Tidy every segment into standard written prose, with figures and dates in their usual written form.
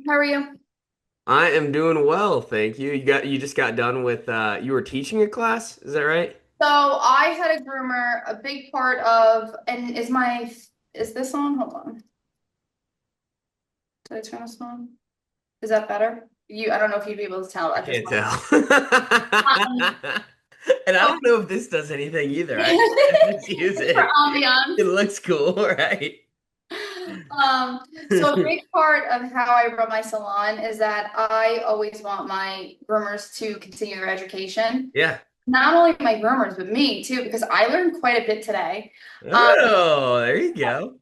How are you? I am doing well, thank you. You just got done with you were teaching a class, is that right? So I had a groomer, a big part of, and is this on? Hold on. Did I turn this on? Is that better? I don't know if you'd be able to tell I at this can't point. tell. Um, And I so don't know if this does anything either. I just use for it. ambiance. It looks cool, right? So a big part of how I run my salon is that I always want my groomers to continue their education. Yeah. Not only my groomers, but me too, because I learned quite a bit today. Um, Oh, there you go.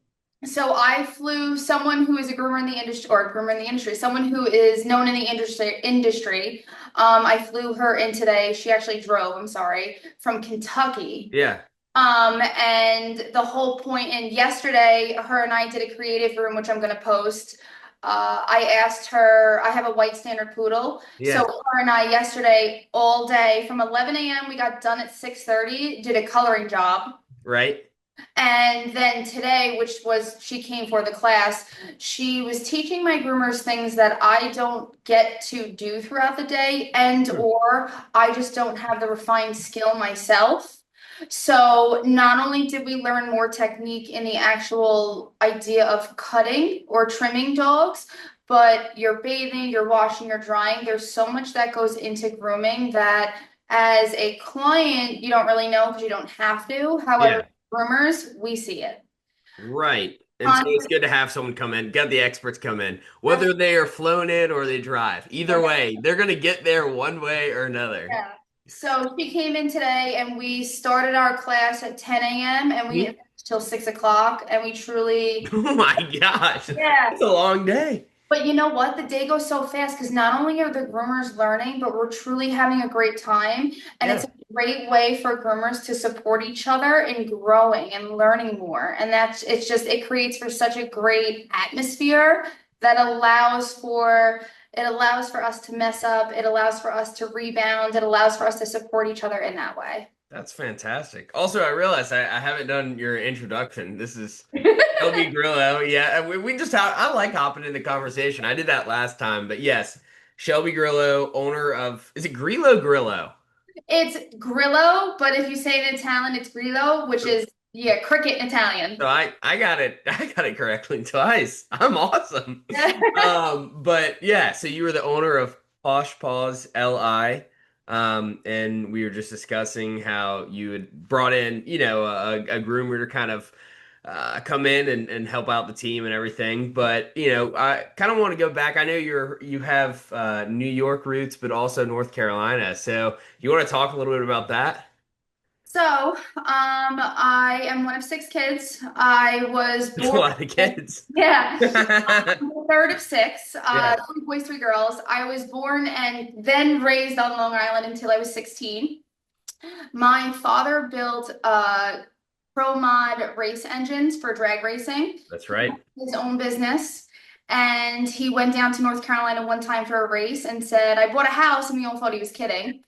So I flew someone who is a groomer in the industry, or a groomer in the industry, someone who is known in the industry. I flew her in today. She actually drove, I'm sorry, from Kentucky. Yeah. And the whole point, and yesterday, her and I did a creative room, which I'm going to post. I asked her, I have a white standard poodle. So Yeah. her and I yesterday, all day from 11 a.m., we got done at 6:30, did a coloring job. Right? And then today, which was she came for the class, she was teaching my groomers things that I don't get to do throughout the day, and Hmm. or I just don't have the refined skill myself. So not only did we learn more technique in the actual idea of cutting or trimming dogs, but you're bathing, you're washing, you're drying. There's so much that goes into grooming that as a client, you don't really know because you don't have to. However, Yeah. groomers, we see it. Right. And so it's Constantly. good to have someone come in, get the experts come in, whether they are flown in or they drive. Either way, they're going to get there one way or another. Yeah. So she came in today and we started our class at 10 a.m. and we didn't Mhm. finish till 6 o'clock. And we truly, Oh my gosh. yeah. It's a long day. But you know what? The day goes so fast because not only are the groomers learning, but we're truly having a great time. And it's Yeah. a great way for groomers to support each other in growing and learning more. And it creates for such a great atmosphere that allows for us to mess up. It allows for us to rebound. It allows for us to support each other in that way. That's fantastic. Also, I realized I haven't done your introduction. This is Shelby Grillo. Yeah, we just I like hopping into conversation. I did that last time, but yes, Shelby Grillo, owner of, is it Grillo? It's Grillo, but if you say it in Italian, it's Grillo, which is, yeah, cricket in So Italian. I got it I got it correctly twice. I'm awesome. But yeah, so you were the owner of Posh Paws LI. And we were just discussing how you had brought in, a groomer to kind of come in and help out the team and everything. But I kind of want to go back. I know you have New York roots, but also North Carolina. So you want to talk a little bit about that? I am one of six kids. I was There's a born, lot of kids. yeah, I'm the third of six, Yeah, three boys, three girls. I was born and then raised on Long Island until I was 16. My father built pro mod race engines for drag racing. that's He had right. his own business. And he went down to North Carolina one time for a race and said, I bought a house, and we all thought he was kidding.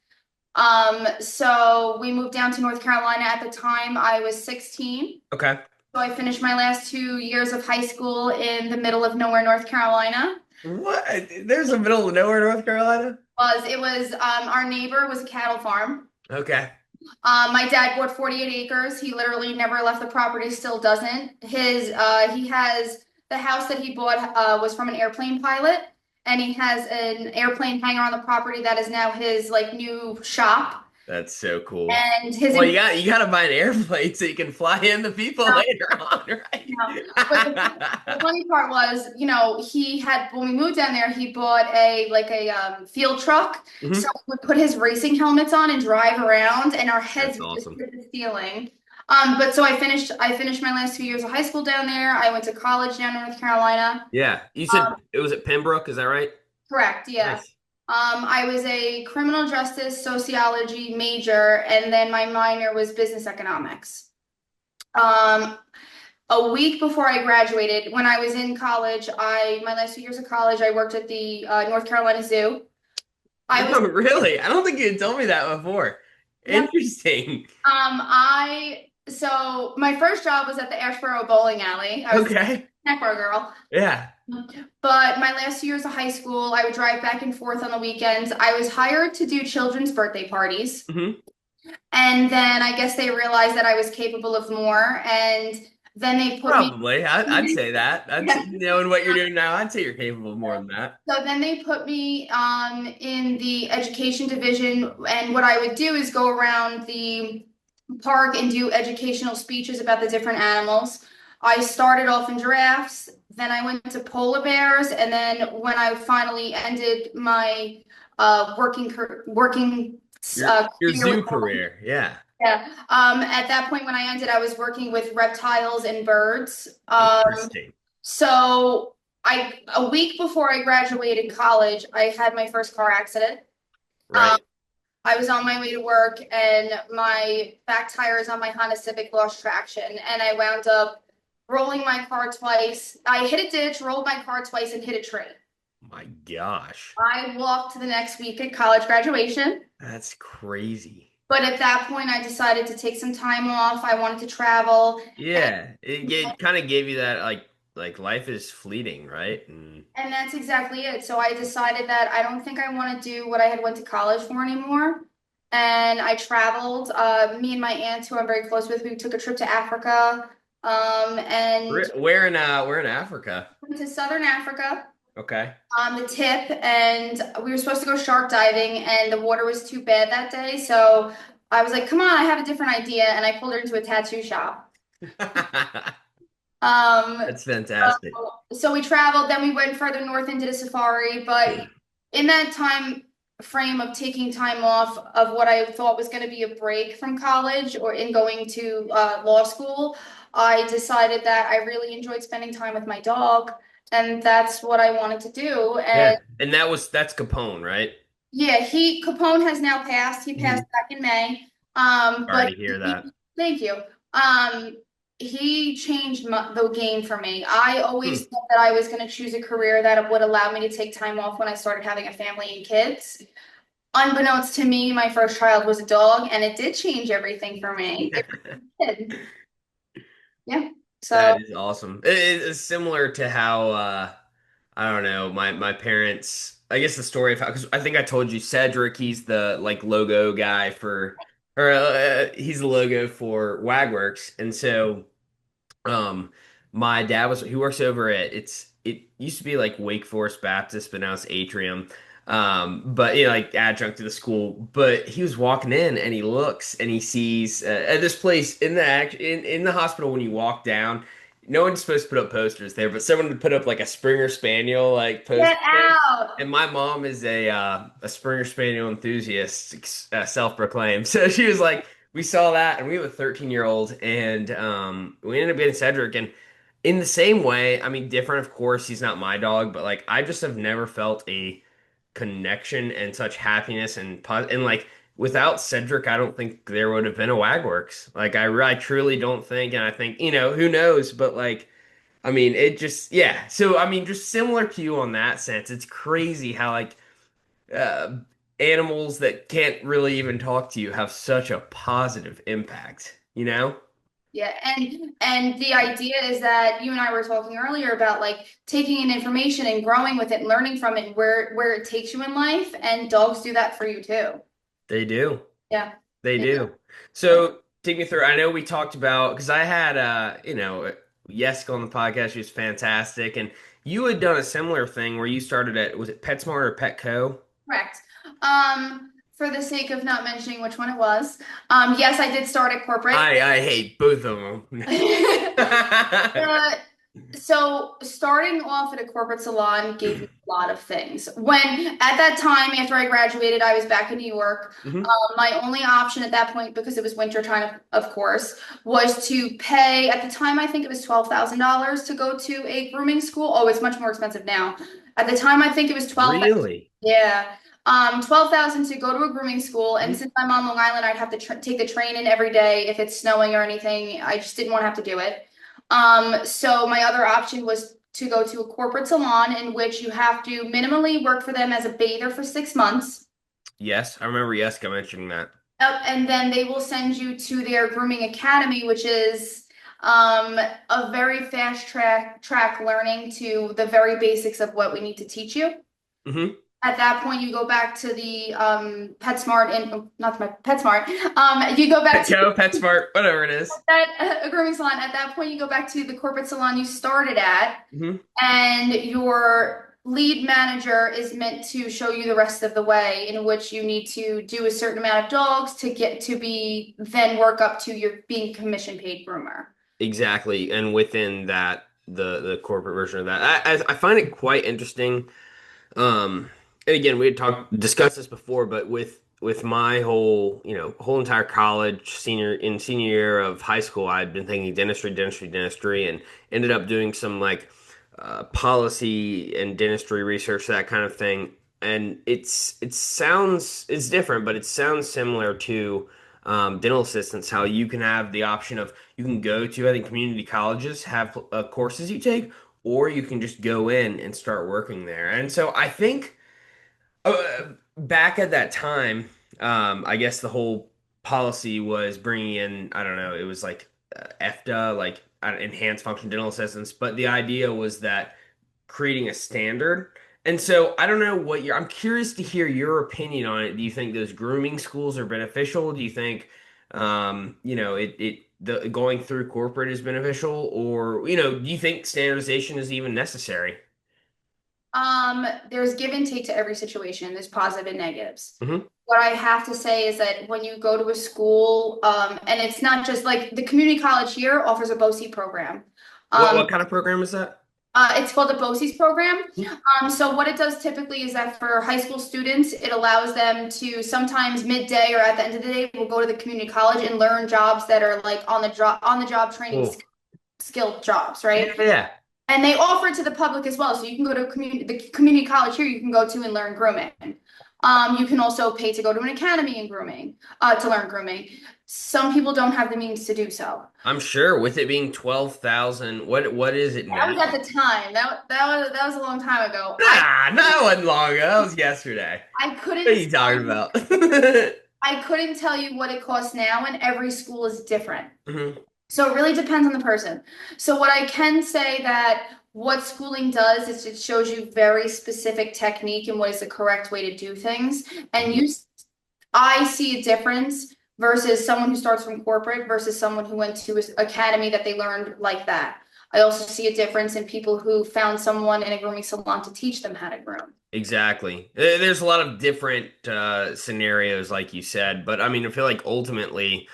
So we moved down to North Carolina. At the time, I was 16. Okay. So I finished my last 2 years of high school in the middle of nowhere, North Carolina. What? There's a middle of nowhere, North Carolina? Our neighbor was a cattle farm. Okay. My dad bought 48 acres. He literally never left the property, still doesn't. He has the house that he bought was from an airplane pilot, and he has an airplane hangar on the property that is now his like new shop. That's so cool. And his Well, you gotta buy an airplane so you can fly in the people later on, you right? know, but the funny part was, he had when we moved down there, he bought a field truck, so Mhm. we would put his racing helmets on and drive around, and our heads That's would just awesome. hit the ceiling. But so I finished my last 2 years of high school down there. I went to college down in North Carolina. Yeah. You Um, said it was at Pembroke, is that right? Correct, yeah. Nice. I was a criminal justice sociology major, and then my minor was business economics. Um, a week before I graduated, when I was in college, my last 2 years of college, I worked at the North Carolina Zoo. I was, Oh, really? I don't think you had told me that before. yep. Interesting. So my first job was at the Ashboro Bowling Alley. I was a Okay. snack bar girl. Yeah. But my last 2 years of high school, I would drive back and forth on the weekends. I was hired to do children's birthday parties. Hmm. And then I guess they realized that I was capable of more. And then they put me, Probably. I'd say that. That's yeah. knowing what you're doing now. I'd say you're capable of more than that. So then they put me in the education division. And what I would do is go around the park and do educational speeches about the different animals. I started off in giraffes, then I went to polar bears, and then when I finally ended my working Your career with zoo career. Yeah. yeah, at that point when I ended, I was working with reptiles and birds. Interesting. So a week before I graduated college, I had my first car accident. Um, Right. I was on my way to work and my back tires on my Honda Civic lost traction and I wound up rolling my car twice. I hit a ditch, rolled my car twice, and hit a tree. My gosh. I walked to the next week at college graduation, That's crazy. but at that point I decided to take some time off. I wanted to travel. Yeah. It kind of gave you that like life is fleeting, right? And And that's exactly it. So I decided that I don't think I want to do what I had went to college for anymore. And I traveled. Me and my aunt, who I'm very close with, we took a trip to Africa, and where in Africa? went to Southern Africa Okay. on the tip. And we were supposed to go shark diving, and the water was too bad that day. So I was like, "Come on, I have a different idea," and I pulled her into a tattoo shop. Um, That's fantastic. so we traveled, then we went further north and did a safari. But in that time frame of taking time off of what I thought was going to be a break from college or in going to law school, I decided that I really enjoyed spending time with my dog, and that's what I wanted to do. And Yeah. And that's Capone, right? yeah, Capone has now passed. He passed Mhm. back in May. Sorry But to hear that. thank you. He changed the game for me. I Hmm. always thought that I was going to choose a career that would allow me to take time off when I started having a family and kids. Unbeknownst to me, my first child was a dog, and it did change everything for me. It did. Yeah. So That is awesome. It's similar to how I don't know, my parents, I guess the story of how, because I think I told you Cedric, he's the like logo guy for or he's the logo for Wagworks. And so my dad was he works over at it used to be like Wake Forest Baptist, but now it's Atrium. But like adjunct to the school. But he was walking in and he looks and he sees at this place in the hospital when you walk down. No one's supposed to put up posters there, but someone would put up like a Springer Spaniel like get poster thing. out. And my mom is a Springer Spaniel enthusiast, self-proclaimed. So she was like, we saw that, and we have a 13-year-old, and we ended up getting Cedric. And in the same way, I mean, different, of course, he's not my dog, but like, I just have never felt a connection and such happiness and like, without Cedric, I don't think there would have been a Wagworks. Like, I truly don't think, and I think, who knows, but like, I mean, it just, yeah. So, I mean, just similar to you on that sense, it's crazy how like uh, animals that can't really even talk to you have such a positive impact, you know? Yeah, and the idea is that you and I were talking earlier about like taking in information and growing with it and learning from it and where it takes you in life, and dogs do that for you too. They do. Yeah. They Yeah. do. So take me through. I know we talked about because I had Yeska on the podcast. She was fantastic, and you had done a similar thing where you started at was it PetSmart or Petco? Correct. For the sake of not mentioning which one it was, yes, I did start at corporate. I hate both of them. Uh, so starting off at a corporate salon gave me a lot of things. When at that time, after I graduated, I was back in New York. Mhm. My only option at that point, because it was winter time, of course, was to pay. At the time, I think it was $12,000 to go to a grooming school. Oh, it's much more expensive now. At the time, I think it was 12,000. Really? Yeah. 12,000 to go to a grooming school. And Mhm. since I'm on Long Island, I'd have to take the train in every day if it's snowing or anything. I just didn't want to have to do it. So my other option was to go to a corporate salon in which you have to minimally work for them as a bather for 6 months. Yes, I remember Yeska mentioning that. And then they will send you to their grooming academy, which is a very fast track learning to the very basics of what we need to teach you. Hmm. At that point, you go back to the PetSmart and not my PetSmart. You go back to Petco, PetSmart, whatever it is. that a grooming salon. At that point, you go back to the corporate salon you started at, Hmm. and your lead manager is meant to show you the rest of the way in which you need to do a certain amount of dogs to get to be then work up to your being commission paid groomer. Exactly. And within that, the corporate version of that, I find it quite interesting. And again, we had discussed this before, but with my whole, whole entire college, senior year of high school, I'd been thinking dentistry, dentistry, dentistry, and ended up doing some like policy and dentistry research, that kind of thing. And it's different, but it sounds similar to dental assistants. How you can have the option of you can go to, I think, community colleges have courses you take, or you can just go in and start working there. And so I think back at that time, I guess the whole policy was bringing in, I don't know, it was like EFTA, like enhanced function dental assistants, but the idea was that creating a standard. And so I don't know I'm curious to hear your opinion on it. Do you think those grooming schools are beneficial? Do you think, the going through corporate is beneficial, or, do you think standardization is even necessary? There's give and take to every situation. There's positive and negatives. Hmm. What I have to say is that when you go to a school, and it's not just like the community college here offers a BOCES program. Um, What kind of program is that? it's called the BOCES program. So what it does typically is that for high school students, it allows them to sometimes midday or at the end of the day, will go to the community college and learn jobs that are like on the job training Cool. skilled jobs, Yeah, right? yeah. And they offer it to the public as well. So you can go to the community college here, you can go to and learn grooming. You can also pay to go to an academy in grooming, to learn grooming. Some people don't have the means to do so. I'm sure with it being 12,000, what is it That now? was at the time. That was a long time ago. Nah, that wasn't long ago. That was yesterday. I What are couldn't you tell talking you about? I couldn't tell you what it costs now, and every school is different. Mhm. So it really depends on the person. So what I can say that what schooling does is it shows you very specific technique and what is the correct way to do things. And Mhm. I see a difference versus someone who starts from corporate versus someone who went to an academy that they learned like that. I also see a difference in people who found someone in a grooming salon to teach them how to groom. Exactly. There's a lot of different scenarios, like you said, but I mean, I feel like ultimately,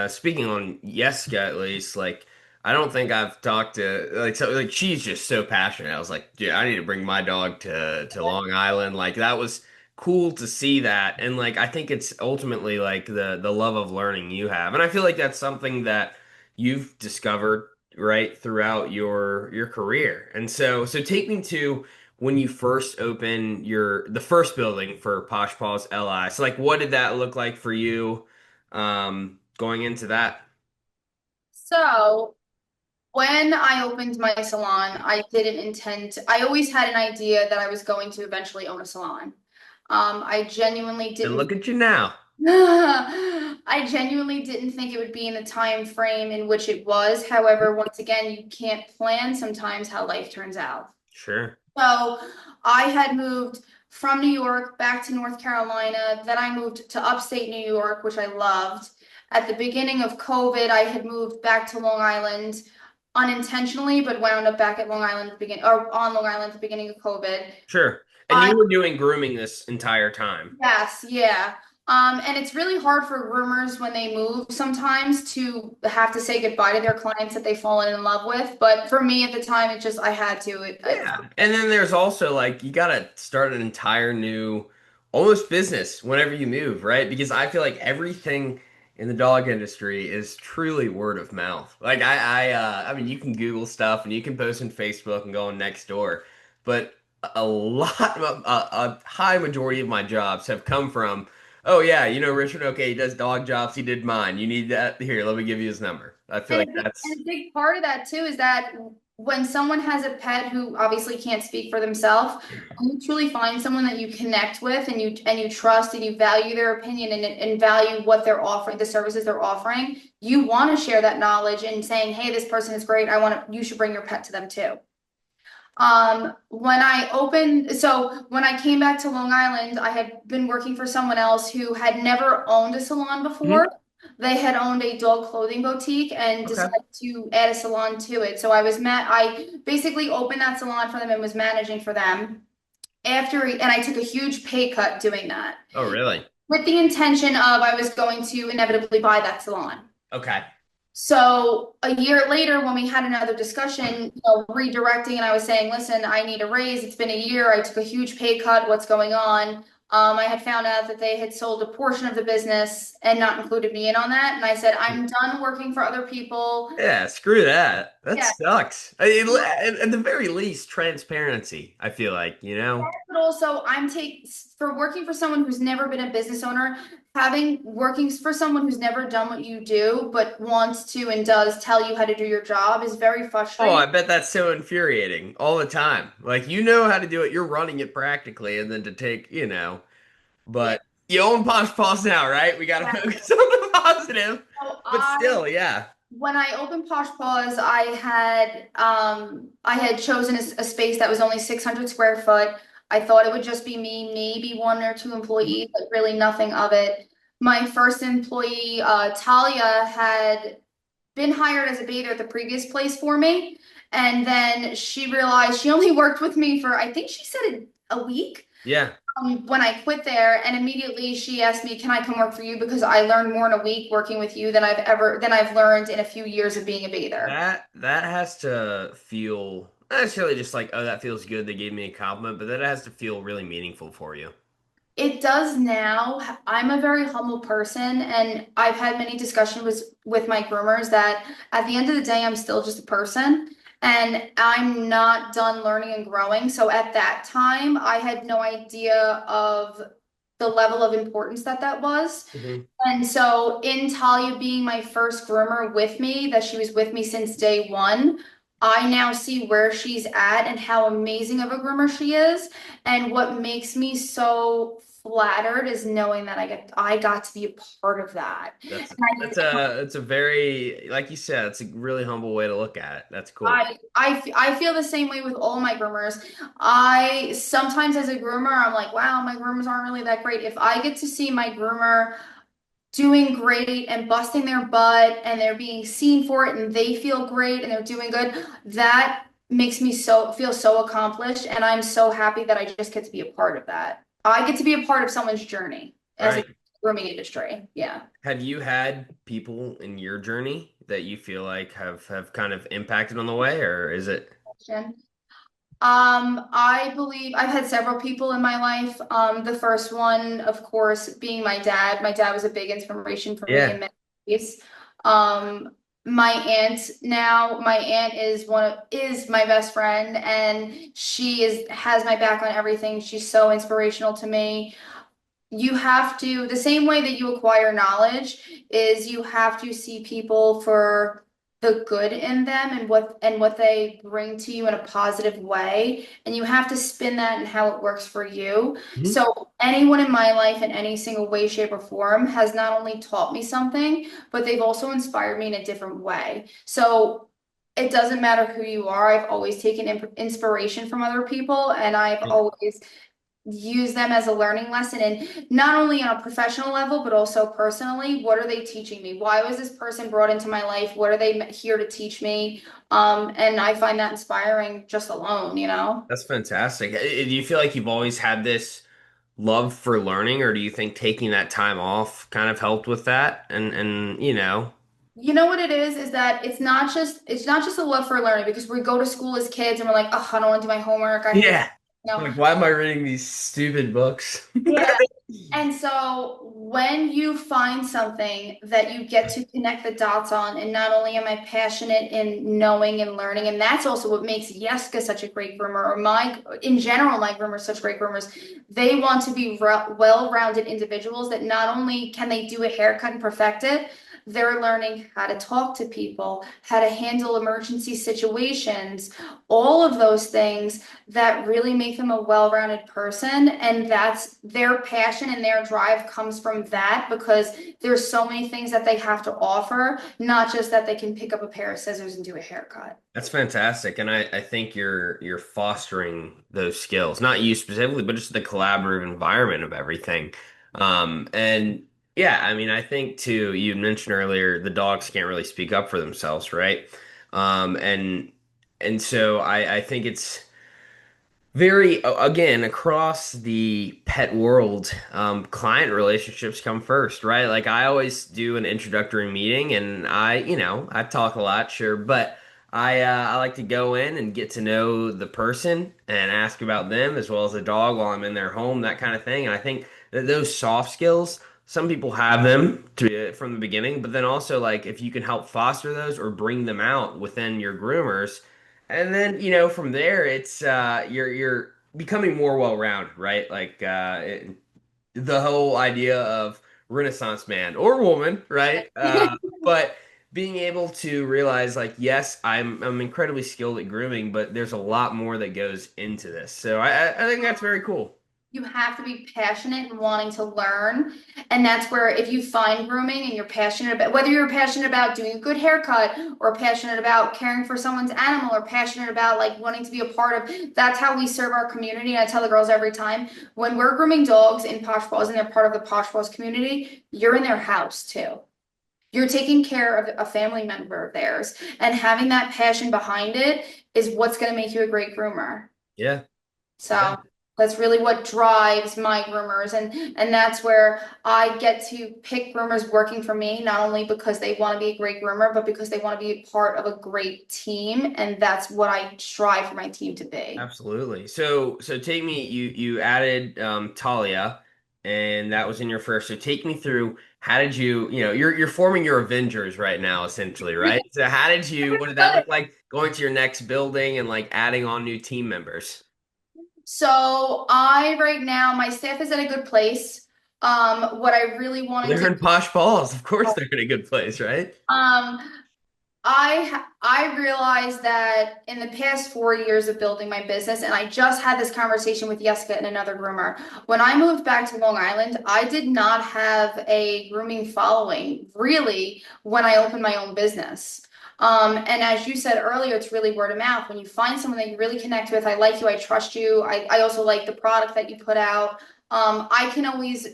speaking on Yeska at least, like I don't think I've talked to like she's just so passionate. I was like, dude, I need to bring my dog to Long Island. Like that was cool to see that, and like I think it's ultimately like the love of learning you have, and I feel like that's something that you've discovered right throughout your career. And so take me to when you first opened the first building for Posh Paws LI. So like what did that look like for you going into that? So when I opened my salon, I didn't intend to, I always had an idea that I was going to eventually own a salon. I genuinely And didn't look at you now. I genuinely didn't think it would be in the time frame in which it was. However, once again, you can't plan sometimes how life turns out. Sure. So I had moved from New York back to North Carolina. Then I moved to upstate New York, which I loved. At the beginning of COVID, I had moved back to Long Island unintentionally, but wound up back at Long Island at the beginning or on Long Island at the beginning of COVID. Sure. And I you were doing grooming this entire time. Yes, yeah. And it's really hard for groomers when they move sometimes to have to say goodbye to their clients that they've fallen in love with. But for me at the time, it just I had to. Yeah. And then there's also like you gotta start an entire new almost business whenever you move, right? Because I feel like everything in the dog industry is truly word of mouth. Like I mean you can Google stuff and you can post on Facebook and go on Nextdoor, but a lot a high majority of my jobs have come from, oh yeah, Richard, okay, he does dog jobs, he did mine. You need that here, let me give you his number. I feel And like that's a big part of that too is that when someone has a pet who obviously can't speak for themselves, when you truly find someone that you connect with and you trust and you value their opinion and value what they're offering, the services they're offering, you want to share that knowledge and saying, hey, this person is great. You should bring your pet to them too. When I came back to Long Island, I had been working for someone else who had never owned a salon Mhm. before. They had owned a dog clothing boutique and Okay. decided to add a salon to it. So I basically opened that salon for them and was managing for them and I took a huge pay cut doing that Oh, really? with the intention of I was going to inevitably buy that salon. Okay. So a year later, when we had another discussion, redirecting, and I was saying, listen, I need a raise. It's been a year. I took a huge pay cut. What's going on? I had found out that they had sold a portion of the business and not included me in on that. And I said, I'm done working for other people. Yeah, screw that. That Yeah. sucks. At the very least, transparency, I feel like, you know? But also, I'm taking for working for someone who's never been a business owner, having working for someone who's never done what you do, but wants to and does tell you how to do your job is very Oh, frustrating. I bet that's so infuriating all the time. Like, you know how to do it, you're running it practically, and then to take, Yeah. but you own Posh Paws now, right? We got to focus on the positive. So But still, yeah. when I opened Posh Paws, I had chosen a space that was only 600 square foot. I thought it would just be me, maybe one or two Mhm. employees, but really nothing of it. My first employee, Talia, had been hired as a bather at the previous place for me, and then she realized she only worked with me for I think she said a week Yeah. when I quit there, and immediately she asked me, "Can I come work for you?" Because I learned more in a week working with you than I've learned in a few years of being a bather. That has to feel not necessarily just like, oh, that feels good. They gave me a compliment, but that has to feel really meaningful for you. It does now. I'm a very humble person, and I've had many discussions with my groomers that at the end of the day, I'm still just a person, and I'm not done learning and growing. So at that time, I had no idea of the level of importance that was. Mhm. And so, in Talia being my first groomer with me, that she was with me since day one, I now see where she's at and how amazing of a groomer she is. And what makes me so flattered is knowing that I got to be a part of that. That's a very, like you said, it's a really humble way to look at it. That's cool. I feel the same way with all my groomers. I sometimes as a groomer, I'm like, wow, my groomers aren't really that great. If I get to see my groomer doing great and busting their butt and they're being seen for it and they feel great and they're doing good, that makes me feel so accomplished and I'm so happy that I just get to be a part of that. I get to be a part of someone's journey as a Right. grooming industry. Yeah. Have you had people in your journey that you feel like have kind of impacted on the way, or is it? Question. I believe I've had several people in my life. The first one, of course, being my dad. My dad was a big inspiration for me Yeah. in many ways. Um, my aunt is my best friend, and has my back on everything. She's so inspirational to me. You have to, the same way that you acquire knowledge is you have to see people for the good in them and what they bring to you in a positive way, and you have to spin that and how it works for you. Mhm. So anyone in my life in any single way, shape, or form has not only taught me something, but they've also inspired me in a different way. So it doesn't matter who you are. I've always taken inspiration from other people, and I've always use them as a learning lesson, and not only on a professional level but also personally. What are they teaching me? Why was this person brought into my life? What are they here to teach me? And I find that inspiring just alone. That's fantastic. Do you feel like you've always had this love for learning, or do you think taking that time off kind of helped with that? You know what it is that it's not just a love for learning, because we go to school as kids and we're like, oh, I don't want to do my homework, I hate, Yeah. you know. Like, why am I reading these stupid books? Yeah. And so when you find something that you get to connect the dots on, and not only am I passionate in knowing and learning, and that's also what makes Yeska such a great groomer, or in general, my groomers such great groomers. They want to be well-rounded individuals that not only can they do a haircut and perfect it, they're learning how to talk to people, how to handle emergency situations, all of those things that really make them a well-rounded person. And that's their passion and their drive comes from that because there's so many things that they have to offer, not just that they can pick up a pair of scissors and do a haircut. That's fantastic, and I think you're fostering those skills, not you specifically, but just the collaborative environment of everything. And yeah, I mean, I think too, you mentioned earlier the dogs can't really speak up for themselves, right? And so I think it's very, again, across the pet world, client relationships come first, right? Like I always do an introductory meeting and I talk a lot, sure, but I like to go in and get to know the person and ask about them as well as the dog while I'm in their home, that kind of thing. And I think that those soft skills, some people have them from the beginning, but then also like if you can help foster those or bring them out within your groomers, and then, from there it's you're becoming more well-rounded, right? Like the whole idea of Renaissance man or woman, right? But being able to realize like, yes, I'm incredibly skilled at grooming, but there's a lot more that goes into this. So I think that's very cool. You have to be passionate and wanting to learn. And that's where if you find grooming and you're passionate about whether you're passionate about doing a good haircut or passionate about caring for someone's animal or passionate about like wanting to be a part of that's how we serve our community. And I tell the girls every time when we're grooming dogs in Posh Paws and they're part of the Posh Paws community, you're in their house too. You're taking care of a family member of theirs, and having that passion behind it is what's going to make you a great groomer. Yeah. Yeah. So that's really what drives my groomers, and that's where I get to pick groomers working for me, not only because they want to be a great groomer, but because they want to be a part of a great team, and that's what I strive for my team to be. Absolutely. So take me, you added Talia, and that was in your first. So take me through how did you're forming your Avengers right now, essentially, right? So what did that look like going to your next building and like adding on new team members? So I right now my staff is at a good place. What I really wanted They're to in Posh Paws. Of course they're in a good place, right? um I realized that in the past 4 years of building my business, and I just had this conversation with Jessica and another groomer. When I moved back to Long Island, I did not have a grooming following really when I opened my own business. And as you said earlier, it's really word of mouth. When you find someone that you really connect with, I like you, I trust you, I also like the product that you put out. I can always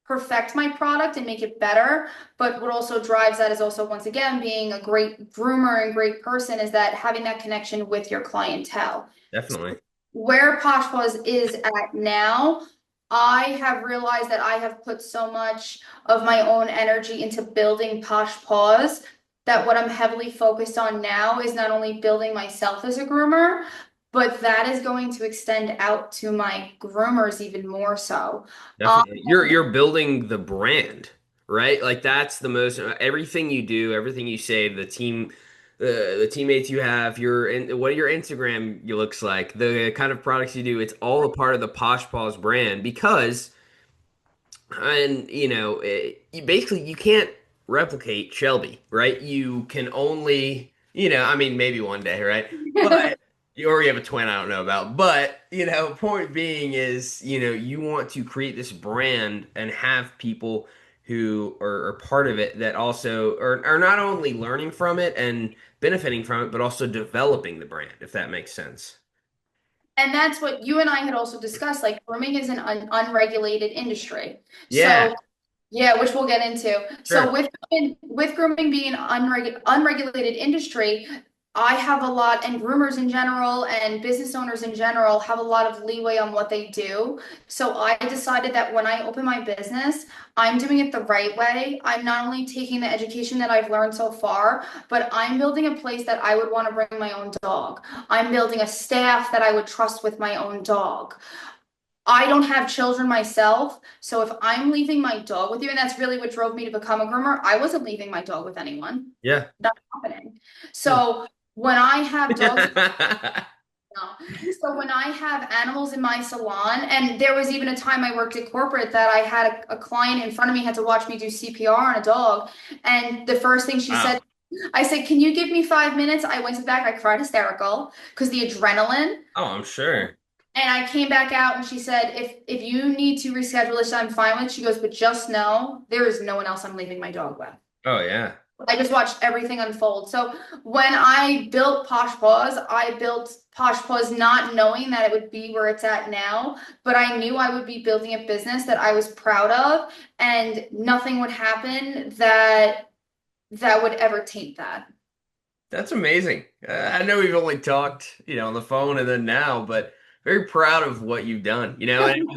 perfect my product and make it better. But what also drives that is also, once again, being a great groomer and great person is that having that connection with your clientele. Definitely. Where Posh Paws is at now, I have realized that I have put so much of my own energy into building Posh Paws that what I'm heavily focused on now is not only building myself as a groomer, but that is going to extend out to my groomers even more so. Um, Definitely. You're building the brand, right? Like that's the most everything you do, everything you say, the teammates you have, what your Instagram you looks like, the kind of products you do, it's all a part of the Posh Paws brand because and basically you can't replicate Shelby, right? You can only, I mean, maybe one day, right? But or you have a twin I don't know about. But, point being is, you want to create this brand and have people who are part of it that also are not only learning from it and benefiting from it, but also developing the brand, if that makes sense. And that's what you and I had also discussed. Like grooming is an unregulated industry. Yeah, So yeah, which we'll get into. So sure. with grooming being an unregulated industry, I have a lot, and groomers in general and business owners in general have a lot of leeway on what they do. So I decided that when I open my business, I'm doing it the right way. I'm not only taking the education that I've learned so far, but I'm building a place that I would want to bring my own dog. I'm building a staff that I would trust with my own dog. I don't have children myself, so if I'm leaving my dog with you, and that's really what drove me to become a groomer, I wasn't leaving my dog with anyone. Yeah. Not happening. So when I have dogs, So when I have animals in my salon, and there was even a time I worked at corporate that I had a client in front of me had to watch me do CPR on a dog, and the first thing she Wow. said, I said, "Can you give me 5 minutes?" I went to the back, I cried hysterical because the adrenaline. Oh, I'm sure. And I came back out and she said, if you need to reschedule this, I'm fine with it. She goes, but just know there is no one else I'm leaving my dog with. Oh yeah. I just watched everything unfold. So when I built Posh Paws, I built Posh Paws not knowing that it would be where it's at now, but I knew I would be building a business that I was proud of, and nothing would happen that would ever taint that. That's amazing. I know we've only talked, on the phone and then now, but very proud of what you've done. And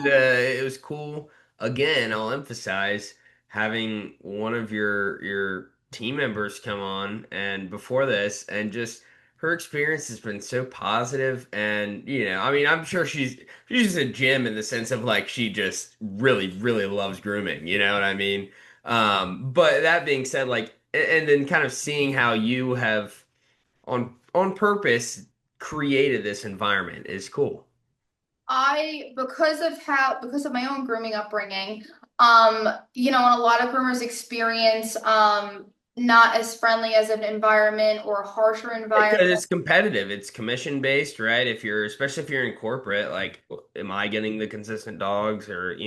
it was cool. Again, I'll emphasize having one of your team members come on and before this, and just her experience has been so positive. And I mean, I'm sure she's just a gem in the sense of like she just really, really loves grooming. You know what I mean? But that being said, like, and then kind of seeing how you have on purpose created this environment is cool. Because of my own grooming upbringing, and a lot of groomers experience not as friendly as an environment or a harsher environment. Because it's competitive, it's commission based, right? Especially if you're in corporate, like, am I getting the consistent dogs or?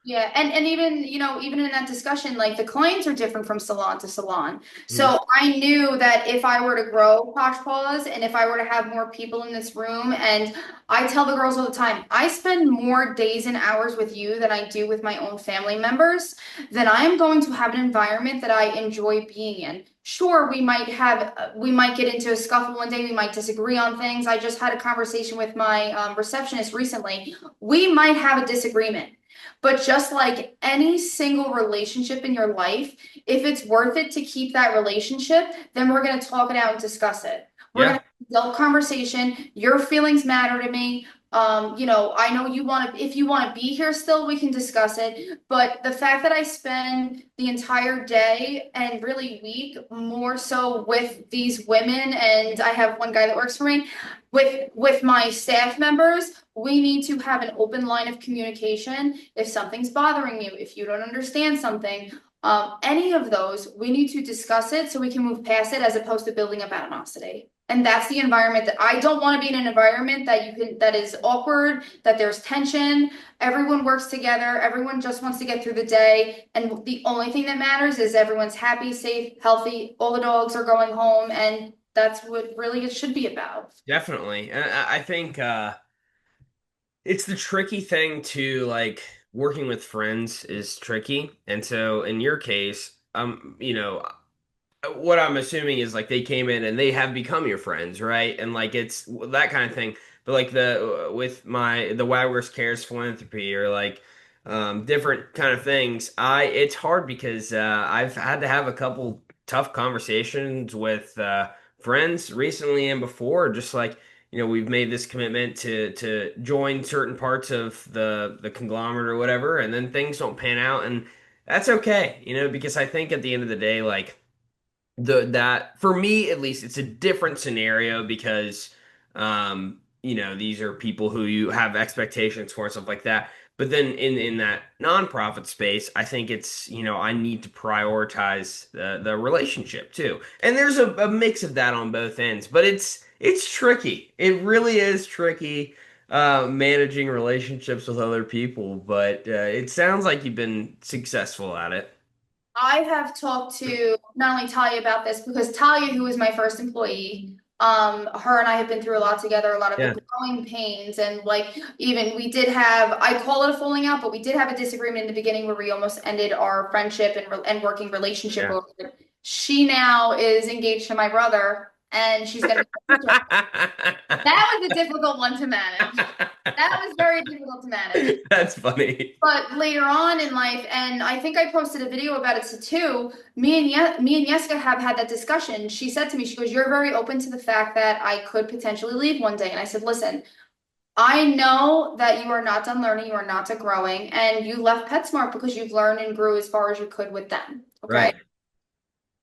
Yeah, and even, even in that discussion, like the clients are different from salon to salon. Mhm. So I knew that if I were to grow Posh Paws and if I were to have more people in this room, and I tell the girls all the time, I spend more days and hours with you than I do with my own family members, then I am going to have an environment that I enjoy being in. Sure, we might get into a scuffle one day, we might disagree on things. I just had a conversation with my receptionist recently. We might have a disagreement. But just like any single relationship in your life, if it's worth it to keep that relationship, then we're going to talk it out and discuss it. We're going Yeah, to have adult conversation. Your feelings matter to me. I know if you want to be here still, we can discuss it. But the fact that I spend the entire day and really week more so with these women, and I have one guy that works for me, with my staff members, we need to have an open line of communication. If something's bothering you, if you don't understand something, any of those, we need to discuss it so we can move past it as opposed to building up animosity. And that's the environment that I don't want to be in an environment that is awkward, that there's tension, everyone works together, everyone just wants to get through the day. And the only thing that matters is everyone's happy, safe, healthy, all the dogs are going home, and that's what really it should be about. definitely. And I think it's the tricky thing to like working with friends is tricky. And so in your case, what I'm assuming is like they came in and they have become your friends, right? And like it's that kind of thing. But like the with the Wagner's Cares philanthropy or like different kind of things, I it's hard because I've had to have a couple tough conversations with friends recently and before, just like we've made this commitment to join certain parts of the conglomerate or whatever, and then things don't pan out, and that's okay, because I think at the end of the day, like that for me at least it's a different scenario because these are people who you have expectations for and stuff like that, but then in that nonprofit space I think it's I need to prioritize the relationship too, and there's a mix of that on both ends, but it's tricky, it really is tricky managing relationships with other people, but it sounds like you've been successful at it. I have talked to not only Talia about this because Talia, who was my first employee, her and I have been through a lot together, a lot of the Yeah, growing pains, and like even we did have, I call it a falling out, but we did have a disagreement in the beginning where we almost ended our friendship and working relationship yeah. over it. She now is engaged to my brother, and she's gonna be. That was a difficult one to manage. That was very difficult to manage. That's funny. But later on in life, and I think I posted a video about it too, me and Jessica have had that discussion. She said to me, she goes, "You're very open to the fact that I could potentially leave one day." And I said, "Listen, I know that you are not done learning, you are not done growing, and you left PetSmart because you've learned and grew as far as you could with them. Okay. Right.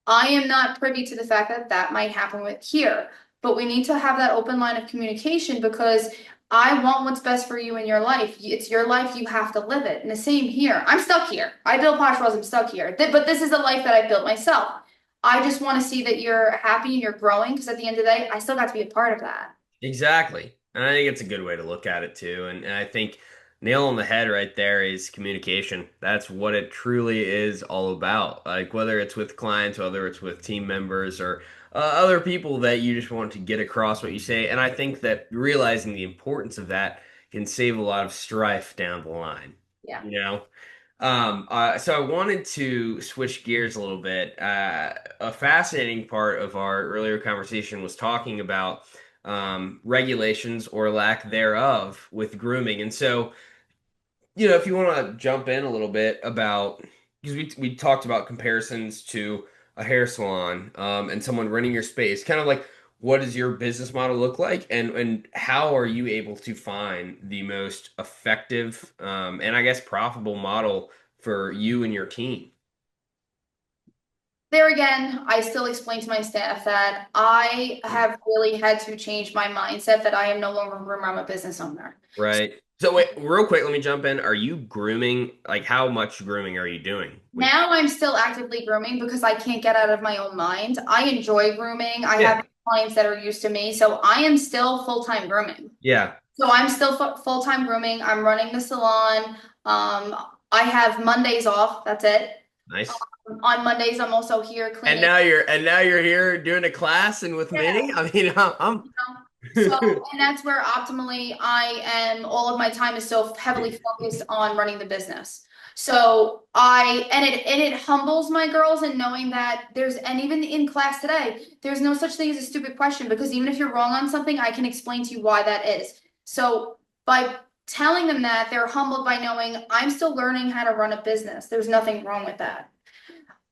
I am not privy to the fact that that might happen with here. but we need to have that open line of communication because I want what's best for you in your life. It's your life, you have to live it. And the same here. I'm stuck here. I built Posh Paws, I'm stuck here. But this is the life that I built myself. I just want to see that you're happy and you're growing because at the end of the day, I still got to be a part of that. Exactly. And I think it's a good way to look at it too. And I think nail on the head right there is communication. That's what it truly is all about. Like whether it's with clients, whether it's with team members or other people that you just want to get across what you say. And I think that realizing the importance of that can save a lot of strife down the line. Yeah. You know? So I wanted to switch gears a little bit. A fascinating part of our earlier conversation was talking about regulations or lack thereof with grooming. And so, if you want to jump in a little bit about, because we talked about comparisons to a hair salon and someone running your space, kind of like what does your business model look like and how are you able to find the most effective and I guess profitable model for you and your team? There again, I still explain to my staff that I have really had to change my mindset that I am no longer a groomer, I'm a business owner. Right. So wait, real quick, let me jump in. Are you grooming? Like, how much grooming are you doing with? Now I'm still actively grooming because I can't get out of my own mind. I enjoy grooming. I Yeah. have clients that are used to me, so I am still full-time grooming. Yeah. So I'm still full-time grooming. I'm running the salon. I have Mondays off. That's it. Nice. On Mondays, I'm also here And cleaning. now you're here doing a class and with Yeah. Minnie. I mean, I'm You know? So, and that's where optimally I am, all of my time is so heavily focused on running the business. So and it humbles my girls in knowing that and even in class today, there's no such thing as a stupid question because even if you're wrong on something, I can explain to you why that is. So by telling them that, they're humbled by knowing I'm still learning how to run a business. There's nothing wrong with that.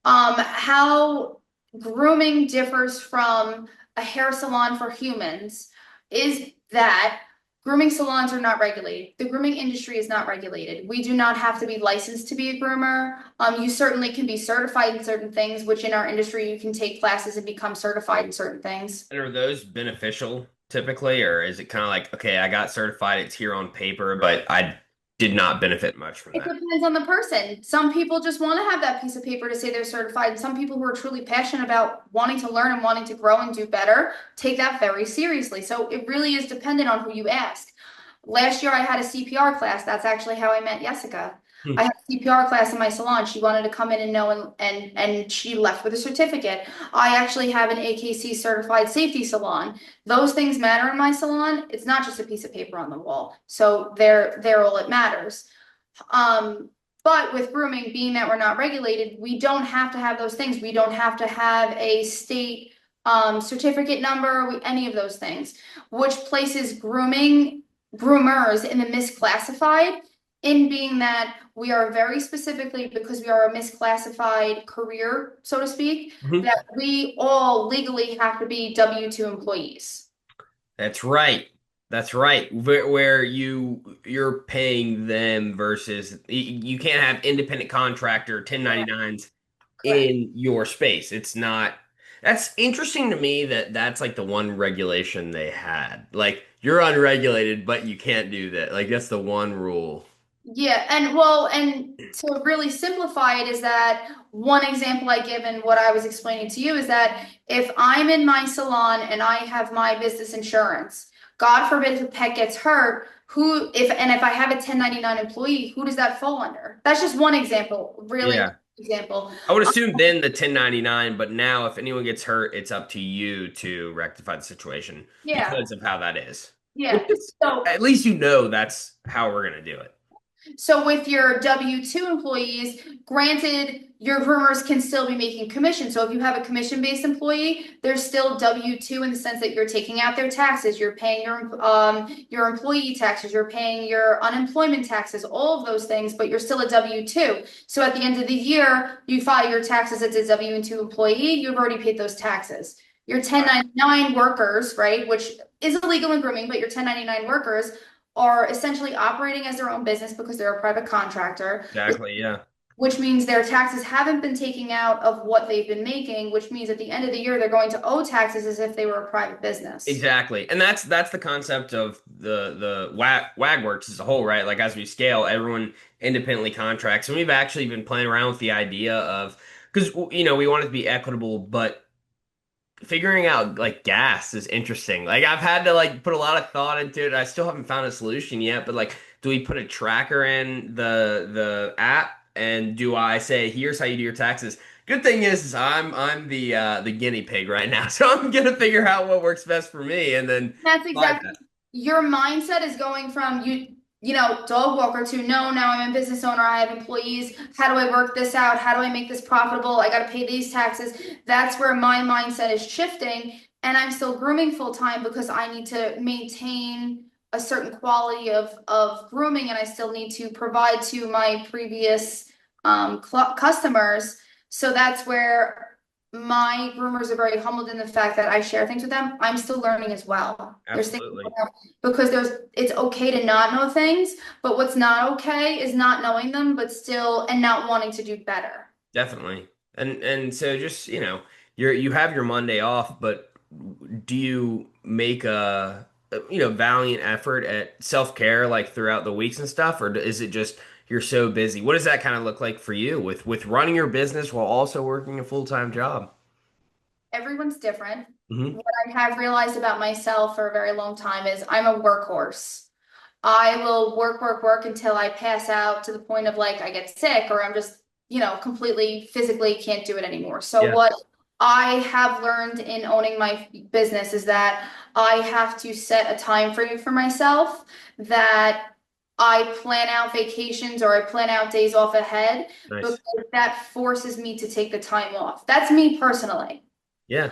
How grooming differs from a hair salon for humans is that grooming salons are not regulated. The grooming industry is not regulated. We do not have to be licensed to be a groomer. You certainly can be certified in certain things, which in our industry you can take classes and become certified in certain things. And are those beneficial typically, or is it kind of like, okay, I got certified, it's here on paper, but I did not benefit much from It that? depends on the person. Some people just want to have that piece of paper to say they're certified. And some people who are truly passionate about wanting to learn and wanting to grow and do better take that very seriously. So it really is dependent on who you ask. Last year I had a CPR class. That's actually how I met Jessica. I Hmm. had a CPR class in my salon. She wanted to come in and know and she left with a certificate. I actually have an AKC certified safety salon. Those things matter in my salon. It's not just a piece of paper on the wall. So they're all it matters. But with grooming, being that we're not regulated, we don't have to have those things. We don't have to have a state certificate number, any of those things, which places groomers in the misclassified in being that we are very specifically because we are a misclassified career, so to speak, Mhm. that we all legally have to be W-2 employees. That's right. That's right. Where you're paying them versus you can't have independent contractor Correct. 1099s Correct. in your space. It's not. That's interesting to me that that's like the one regulation they had. Like you're unregulated, but you can't do that. Like that's the one rule. Yeah, and well, and to really simplify it is that one example I give in what I was explaining to you is that if I'm in my salon and I have my business insurance, God forbid if a pet gets hurt, if I have a 1099 employee, who does that fall under? That's just one example, really Yeah. example. I would assume then the 1099, but now if anyone gets hurt, it's up to you to rectify the situation Yeah, because of how that is. Which yeah. is, So at least you know that's how we're gonna do it. So with your W-2 employees, granted, your groomers can still be making commission. So if you have a commission-based employee, they're still W-2 in the sense that you're taking out their taxes, you're paying your employee taxes, you're paying your unemployment taxes, all of those things, but you're still a W-2. So at the end of the year, you file your taxes as a W-2 employee, you've already paid those taxes. Your 1099 workers, right, which is illegal in grooming, but your 1099 workers are essentially operating as their own business because they're a private contractor. Exactly, yeah. which means their taxes haven't been taken out of what they've been making, which means at the end of the year, they're going to owe taxes as if they were a private business. Exactly. And that's the concept of the WAG works as a whole, right? Like as we scale, everyone independently contracts. And we've actually been playing around with the idea of because we want it to be equitable, but figuring out like gas is interesting. Like I've had to like put a lot of thought into it. I still haven't found a solution yet, but like do we put a tracker in the app and do I say here's how you do your taxes? Good thing is I'm the guinea pig right now. So I'm gonna figure out what works best for me and then That's apply exactly that. your mindset is going from dog walker to no, now I'm a business owner, I have employees. How do I work this out? How do I make this profitable? I got to pay these taxes. That's where my mindset is shifting. And I'm still grooming full time because I need to maintain a certain quality of grooming and I still need to provide to my previous customers. So that's where my groomers are very humbled in the fact that I share things with them. I'm still learning as well. There's things Absolutely. because it's okay to not know things, but what's not okay is not knowing them, but still and not wanting to do better. Definitely. And so just, you have your Monday off, but do you make a valiant effort at self-care like throughout the weeks and stuff, or is it just you're so busy? What does that kind of look like for you with running your business while also working a full-time job? Everyone's different. Hmm. What I have realized about myself for a very long time is I'm a workhorse. I will work, work, work until I pass out to the point of like I get sick or I'm just, completely physically can't do it anymore. So Yeah, what I have learned in owning my business is that I have to set a time frame for myself that I plan out vacations or I plan out days off ahead because nice. that forces me to take the time off. That's me personally. Yeah,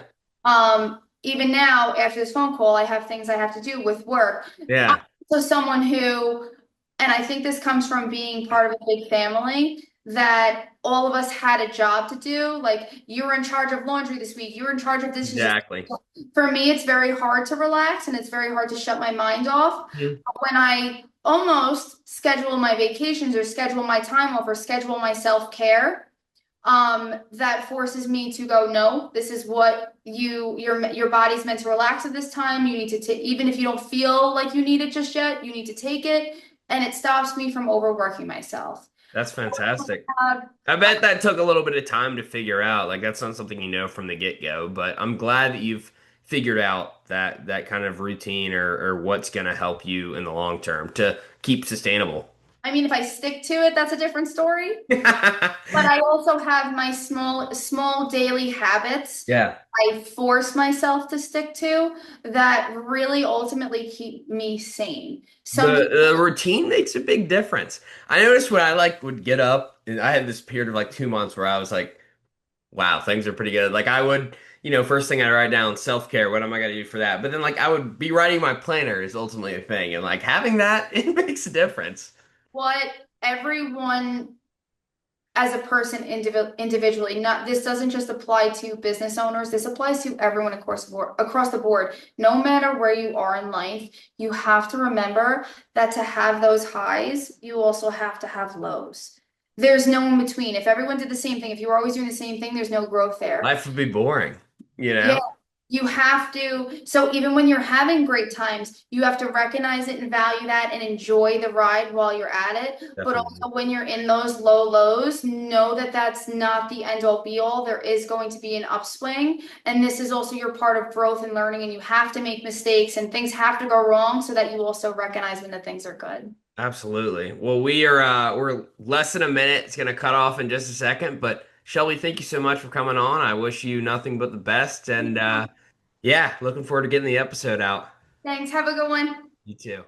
Even now, after this phone call, I have things I have to do with work. I'm yeah, also someone who, and I think this comes from being part of a big family, that all of us had a job to do. Like you were in charge of laundry this week, you were in charge of dishes. exactly. For me, it's very hard to relax and it's very hard to shut my mind off. Mhm. When I almost schedule my vacations or schedule my time off or schedule my self-care, that forces me to go, no, this is what your body's meant to relax at this time. You need to take, even if you don't feel like you need it just yet, you need to take it. And it stops me from overworking myself. That's fantastic. Uh, I bet that took a little bit of time to figure out. Like that's not something you know from the get-go, but I'm glad that you've figured out that kind of routine or what's going to help you in the long term to keep sustainable. I mean, if I stick to it, that's a different story. But I also have my small daily habits Yeah. I force myself to stick to that really ultimately keep me sane. Some The people, routine makes a big difference. I noticed when I like would get up, and I had this period of like 2 months where I was like, wow, things are pretty good. Like I would, first thing I write down self-care. What am I gonna do for that? But then like I would be writing my planner is ultimately a thing, and like having that, it makes a difference. what everyone as a person individually, not this doesn't just apply to business owners, this applies to everyone across the board. No matter where you are in life, you have to remember that to have those highs, you also have to have lows. There's no in between. If everyone did the same thing, if you were always doing the same thing, there's no growth there. Life would be boring, you Yeah, know? you have to. So even when you're having great times, you have to recognize it and value that and enjoy the ride while you're at it. But Definitely. also when you're in those low lows, know that that's not the end all be all. There is going to be an upswing, and this is also your part of growth and learning. And you have to make mistakes, and things have to go wrong so that you also recognize when the things are good. Absolutely. Well, we're less than a minute. It's gonna cut off in just a second, but Shelby, thank you so much for coming on. I wish you nothing but the best, and yeah, looking forward to getting the episode out. Thanks. Have a good one. You too.